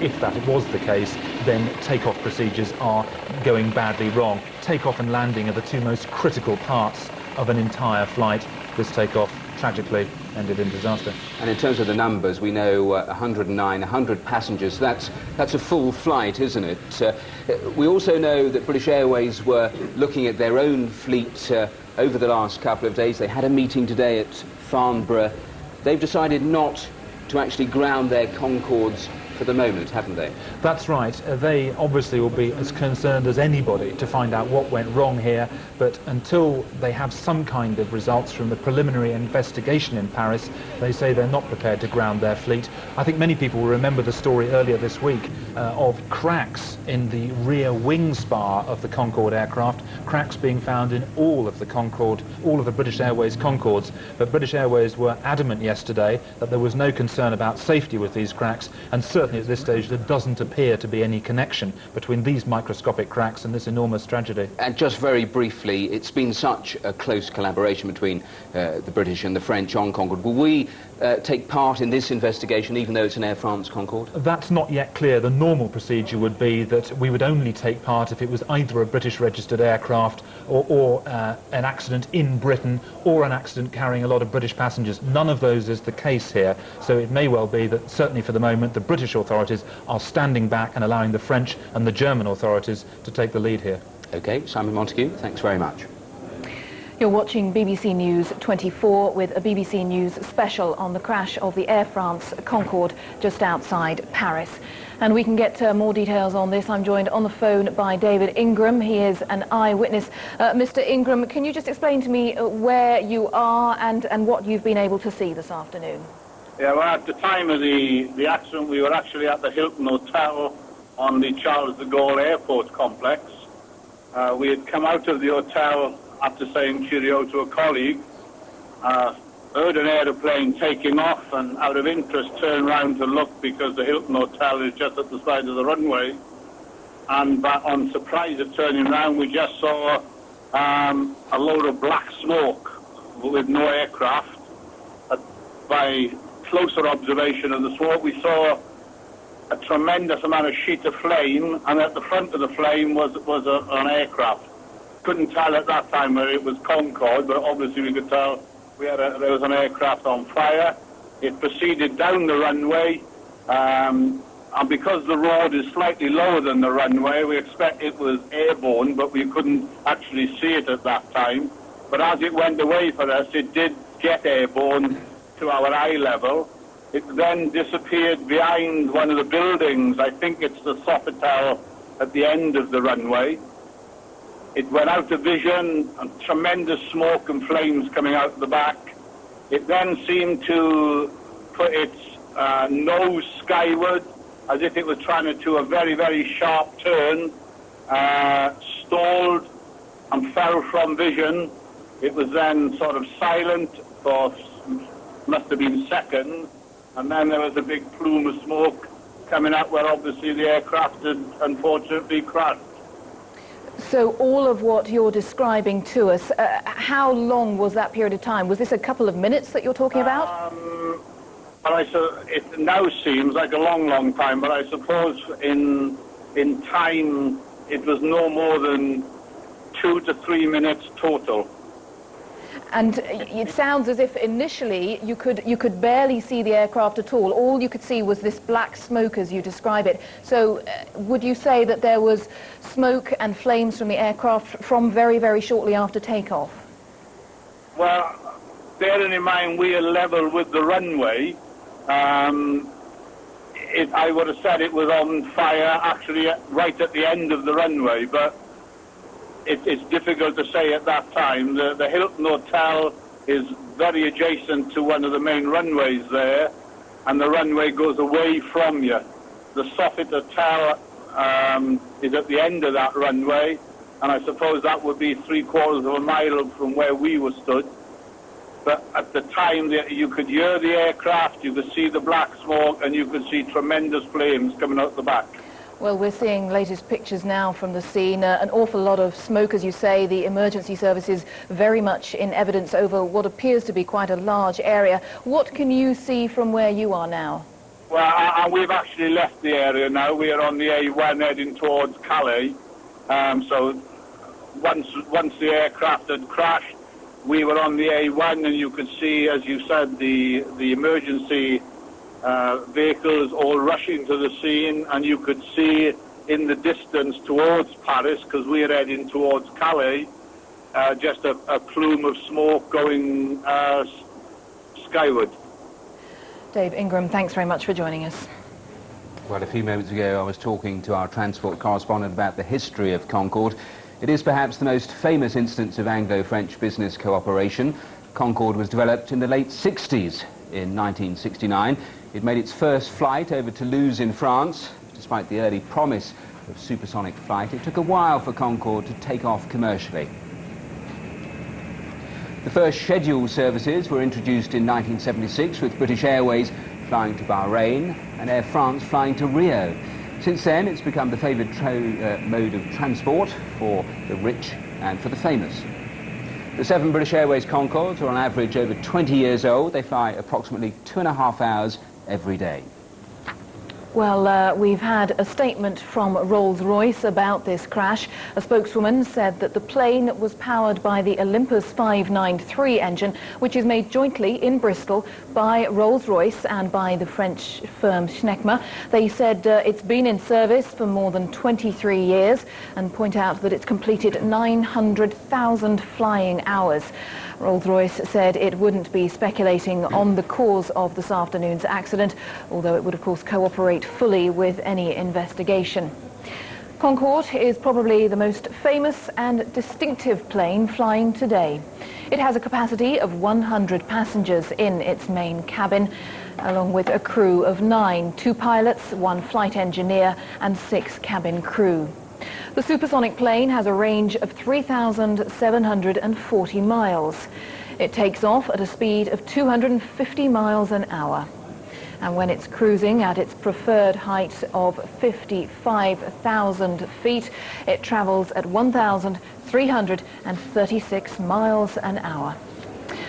if that was the case, then takeoff procedures are going badly wrong. Takeoff and landing are the two most critical parts of an entire flight. This takeoff tragically ended in disaster. And in terms of the numbers, we know 109, 100 passengers. That's a full flight, isn't it? We also know that British Airways were looking at their own fleet over the last couple of days. They had a meeting today at Farnborough. They've decided not to actually ground their Concordes for the moment, haven't they? That's right. They obviously will be as concerned as anybody to find out what went wrong here, but until they have some kind of results from the preliminary investigation in Paris, they say they're not prepared to ground their fleet. I think many people will remember the story earlier this week of cracks in the rear wing spar of the Concorde aircraft, cracks being found in all of the Concorde, all of the British Airways Concordes. But British Airways were adamant yesterday that there was no concern about safety with these cracks, and certainly at this stage there doesn't appear to be any connection between these microscopic cracks and this enormous tragedy. And just very briefly, it's been such a close collaboration between the British and the French on Concorde. Will we take part in this investigation, even though it's an Air France Concorde? That's not yet clear. The normal procedure would be that we would only take part if it was either a British registered aircraft or an accident in Britain or an accident carrying a lot of British passengers. None of those is the case here, so it may well be that certainly for the moment the British authorities are standing back and allowing the French and the German authorities to take the lead here. OK, Simon Montague, thanks very much. You're watching BBC News 24 with a BBC News special on the crash of the Air France Concorde just outside Paris. And we can get more details on this. I'm joined on the phone by David Ingram. He is an eyewitness. Mr. Ingram, can you just explain to me where you are and what you've been able to see this afternoon? Yeah, well, at the time of the accident, we were actually at the Hilton Hotel on the Charles de Gaulle Airport complex. We had come out of the hotel after saying cheerio to a colleague, heard an aeroplane taking off, and out of interest turned round to look because the Hilton Hotel is just at the side of the runway. And on surprise of turning round, we just saw a load of black smoke with no aircraft. By closer observation of the smoke, we saw a tremendous amount of sheet of flame, and at the front of the flame was an aircraft. Couldn't tell at that time whether it was Concorde, but obviously we could tell there was an aircraft on fire. It proceeded down the runway, and because the road is slightly lower than the runway, we expect it was airborne, but we couldn't actually see it at that time. But as it went away for us, it did get airborne to our eye level. It then disappeared behind one of the buildings. I think it's the Sofitel at the end of the runway. It went out of vision, and tremendous smoke and flames coming out the back. It then seemed to put its nose skyward, as if it was trying to do a very, very sharp turn, stalled and fell from vision. It was then sort of silent for, must have been seconds, and then there was a big plume of smoke coming out where obviously the aircraft had unfortunately crashed. So all of what you're describing to us, how long was that period of time? Was this a couple of minutes that you're talking about? Well, it now seems like a long, long time, but I suppose in time it was no more than 2 to 3 minutes total. And it sounds as if initially you could barely see the aircraft at all. All you could see was this black smoke as you describe it. So would you say that there was smoke and flames from the aircraft from very, very shortly after takeoff? Well, bearing in mind we are level with the runway, I would have said it was on fire actually right at the end of the runway, but it's difficult to say at that time. The Hilton Hotel is very adjacent to one of the main runways there, and the runway goes away from you. The Sofitel Hotel is at the end of that runway, and I suppose that would be 3/4 of a mile from where we were stood. But at the time, you could hear the aircraft, you could see the black smoke, and you could see tremendous flames coming out the back. Well, we're seeing latest pictures now from the scene. An awful lot of smoke, as you say. The emergency services very much in evidence over what appears to be quite a large area. What can you see from where you are now? Well, and we've actually left the area now. We are on the A1 heading towards Calais. So once the aircraft had crashed, we were on the A1, and you could see, as you said, the emergency vehicles all rushing to the scene, and you could see in the distance towards Paris, because we are heading towards Calais, just a plume of smoke going skyward. Dave Ingram, thanks very much for joining us. Well, a few moments ago I was talking to our transport correspondent about the history of Concorde. It is perhaps the most famous instance of Anglo-French business cooperation. Concorde was developed in the late 60s. In 1969, it made its first flight over Toulouse in France. Despite the early promise of supersonic flight, it took a while for Concorde to take off commercially. The first scheduled services were introduced in 1976, with British Airways flying to Bahrain and Air France flying to Rio. Since then, it's become the favoured mode of transport for the rich and for the famous. The 7 British Airways Concordes are on average over 20 years old. They fly approximately 2.5 hours every day. Well, we've had a statement from Rolls-Royce about this crash. A spokeswoman said that the plane was powered by the Olympus 593 engine, which is made jointly in Bristol by Rolls-Royce and by the French firm Schneckmer. They said it's been in service for more than 23 years and point out that it's completed 900,000 flying hours. Rolls-Royce said it wouldn't be speculating on the cause of this afternoon's accident, although it would of course cooperate fully with any investigation. Concorde is probably the most famous and distinctive plane flying today. It has a capacity of 100 passengers in its main cabin, along with a crew of 9, 2 pilots, 1 flight engineer and 6 cabin crew. The supersonic plane has a range of 3,740 miles. It takes off at a speed of 250 miles an hour. And when it's cruising at its preferred height of 55,000 feet, it travels at 1,336 miles an hour.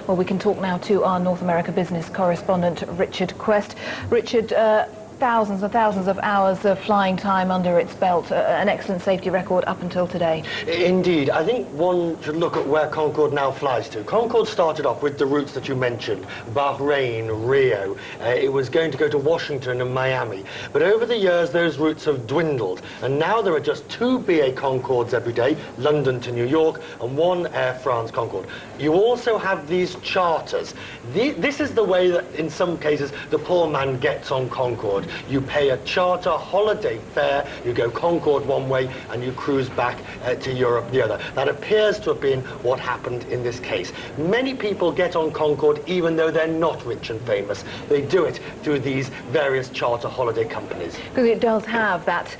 Well, we can talk now to our North America business correspondent, Richard Quest. Richard, thousands and thousands of hours of flying time under its belt, an excellent safety record up until today. Indeed. I think one should look at where Concorde now flies to. Concorde started off with the routes that you mentioned, Bahrain, Rio. It was going to go to Washington and Miami. But over the years, those routes have dwindled. And now there are just 2 BA Concordes every day, London to New York, and 1 Air France Concorde. You also have these charters. This is the way that, in some cases, the poor man gets on Concorde. You pay a charter holiday fare, you go Concorde one way and you cruise back to Europe the other. That appears to have been what happened in this case. Many people get on Concorde even though they're not rich and famous. They do it through these various charter holiday companies. Because it does have that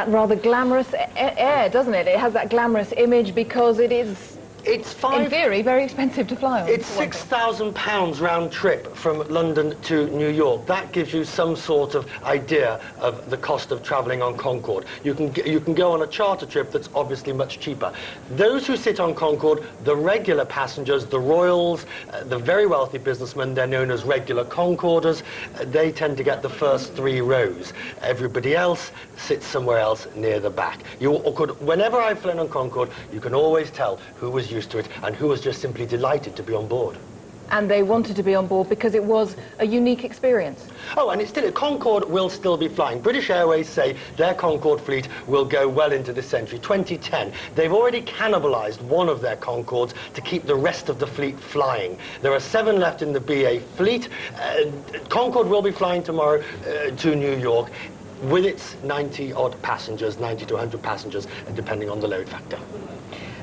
rather glamorous air, doesn't it? It has that glamorous image because it is, in theory, very expensive to fly on. It's £6,000 round trip from London to New York. That gives you some sort of idea of the cost of travelling on Concorde. You can go on a charter trip that's obviously much cheaper. Those who sit on Concorde, the regular passengers, the royals, the very wealthy businessmen, they're known as regular Concorders, they tend to get the first 3 rows. Everybody else sits somewhere else near the back. Whenever I've flown on Concorde, you can always tell who was used to it and who was just simply delighted to be on board. And they wanted to be on board because it was a unique experience. Oh, and Concorde will still be flying. British Airways say their Concorde fleet will go well into this century, 2010. They've already cannibalized 1 of their Concordes to keep the rest of the fleet flying. There are 7 left in the BA fleet. Concorde will be flying tomorrow to New York with its 90-odd passengers, 90 to 100 passengers, depending on the load factor.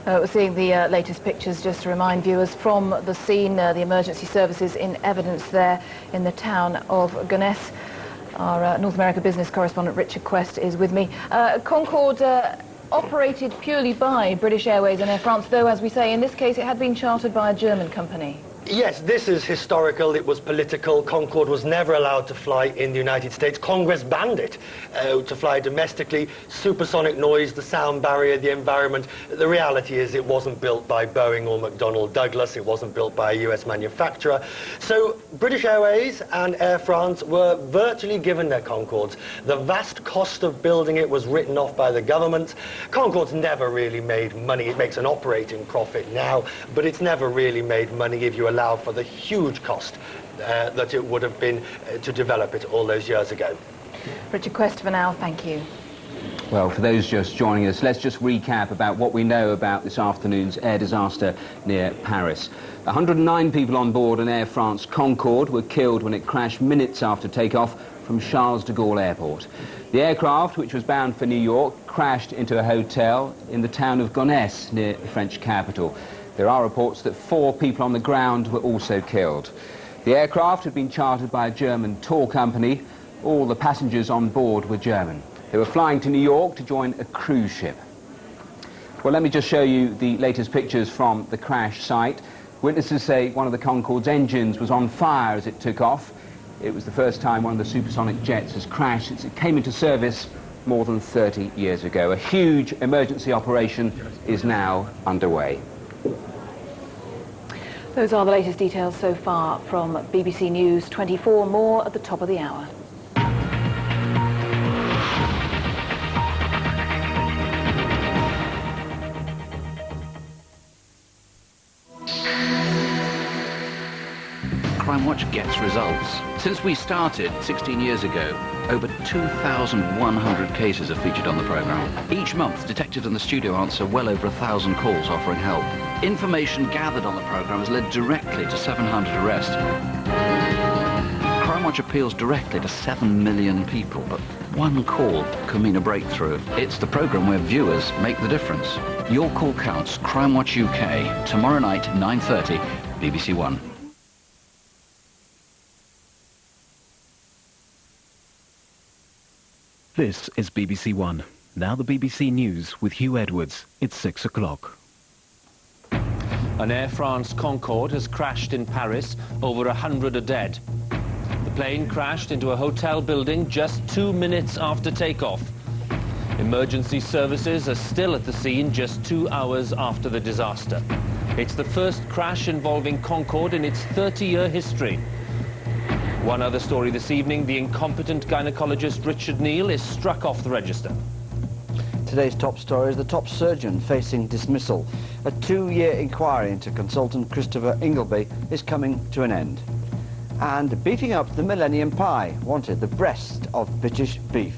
We're seeing the latest pictures, just to remind viewers, from the scene, the emergency services in evidence there in the town of Gonesse. Our North America business correspondent Richard Quest is with me. Concorde operated purely by British Airways and Air France, though, as we say, in this case it had been chartered by a German company. Yes, this is historical. It was political. Concorde was never allowed to fly in the United States. Congress banned it to fly domestically. Supersonic noise, the sound barrier, the environment. The reality is it wasn't built by Boeing or McDonnell Douglas. It wasn't built by a US manufacturer. So British Airways and Air France were virtually given their Concordes. The vast cost of building it was written off by the government. Concorde's never really made money. It makes an operating profit now, but it's never really made money if you allow for the huge cost that it would have been to develop it all those years ago. Richard Quest for now, thank you. Well, for those just joining us, let's just recap about what we know about this afternoon's air disaster near Paris. 109 people on board an Air France Concorde were killed when it crashed minutes after takeoff from Charles de Gaulle Airport. The aircraft, which was bound for New York, crashed into a hotel in the town of Gonesse near the French capital. There are reports that 4 people on the ground were also killed. The aircraft had been chartered by a German tour company. All the passengers on board were German. They were flying to New York to join a cruise ship. Well, let me just show you the latest pictures from the crash site. Witnesses say one of the Concorde's engines was on fire as it took off. It was the first time one of the supersonic jets has crashed since it came into service more than 30 years ago. A huge emergency operation is now underway. Those are the latest details so far from BBC News 24. More at the top of the hour. Crime Watch gets results. Since we started 16 years ago, over 2,100 cases are featured on the programme. Each month, detectives in the studio answer well over 1,000 calls offering help. Information gathered on the programme has led directly to 700 arrests. Crime Watch appeals directly to 7 million people, but one call can mean a breakthrough. It's the programme where viewers make the difference. Your call counts. Crime Watch UK, tomorrow night, 9:30, BBC One. This is BBC One. Now the BBC News with Huw Edwards. It's 6 o'clock. An Air France Concorde has crashed in Paris. Over 100 are dead. The plane crashed into a hotel building just 2 minutes after takeoff. Emergency services are still at the scene just 2 hours after the disaster. It's the first crash involving Concorde in its 30-year history. One other story this evening, the incompetent gynecologist Richard Neal is struck off the register. Today's top story is the top surgeon facing dismissal. A 2-year inquiry into consultant Christopher Ingleby is coming to an end. And beefing up the Millennium Pie wanted the breast of British beef.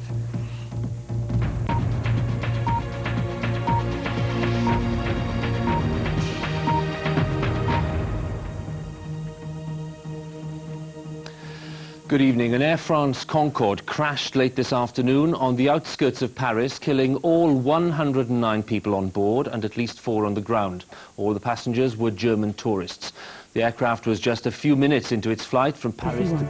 Good evening. An Air France Concorde crashed late this afternoon on the outskirts of Paris, killing all 109 people on board and at least 4 on the ground. All the passengers were German tourists. The aircraft was just a few minutes into its flight from Paris to...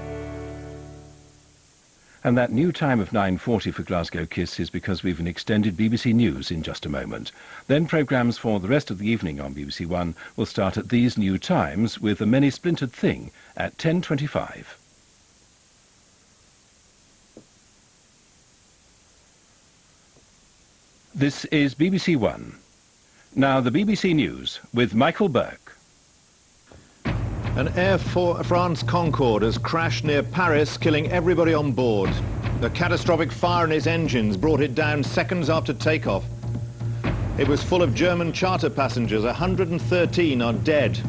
And that new time of 9:40 for Glasgow Kiss is because we've an extended BBC News in just a moment. Then programmes for the rest of the evening on BBC One will start at these new times with A Many Splintered Thing at 10:25. This is BBC One. Now the BBC News with Michael Buerk. An Air France Concorde has crashed near Paris, killing everybody on board. A catastrophic fire in its engines brought it down seconds after takeoff. It was full of German charter passengers. 113 are dead.